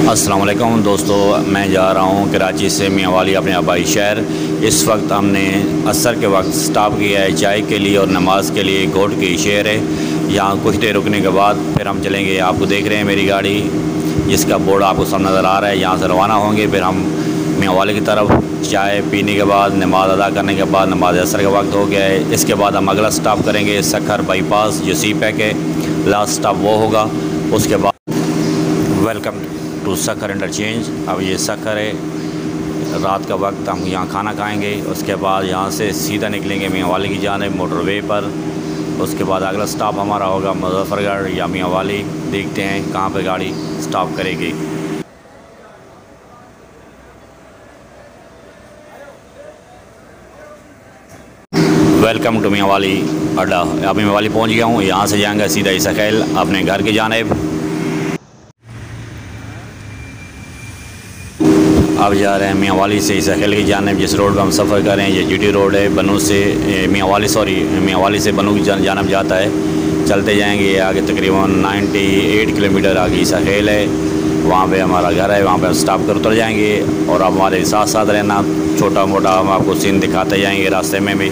अस्सलाम वालेकुम दोस्तों, मैं जा रहा हूँ कराची से मियांवाली अपने आबाई शहर। इस वक्त हमने असर के वक्त स्टॉप किया है चाय के लिए और नमाज के लिए। गोट की शहर है, यहाँ कुछ देर रुकने के बाद फिर हम चलेंगे। आपको देख रहे हैं मेरी गाड़ी, जिसका बोर्ड आपको सामने नज़र आ रहा है। यहाँ से रवाना होंगे, फिर हम मियांवाली की तरफ। चाय पीने के बाद, नमाज अदा करने के बाद, नमाज असर का वक्त हो गया है। इसके बाद हम अगला स्टॉप करेंगे सखर बाईपास, जो सी पैक है। लास्ट स्टॉप वो होगा। उसके बाद वेलकम टू सखर इंटरचेंज। अब ये सखर है, रात का वक्त हम यहाँ खाना खाएंगे। उसके बाद यहाँ से सीधा निकलेंगे मियांवाली की जानिब मोटरवे पर। उसके बाद अगला स्टॉप हमारा होगा मुजफ्फरगढ़ या मियांवाली। देखते हैं कहाँ पे गाड़ी स्टॉप करेगी। वेलकम टू मियांवाली अड्डा। अभी मियांवाली पहुँच गया हूँ। यहाँ से जाएंगे सीधा इसखैल अपने घर की जानिब। अब जा रहे हैं मियांवाली से इसखैल की जानिब। जिस रोड पर हम सफ़र कर रहे हैं ये जीटी रोड है। बनू से मियांवाली से बनू की जानिब जाता है। चलते जाएंगे आगे तकरीबन 98 किलोमीटर आगे इसखैल है। वहाँ पे हमारा घर है, वहाँ पे हम स्टॉप कर उतर जाएंगे। और आप हमारे साथ साथ रहना, छोटा मोटा हम आपको सीन दिखाते जाएंगे रास्ते में भी।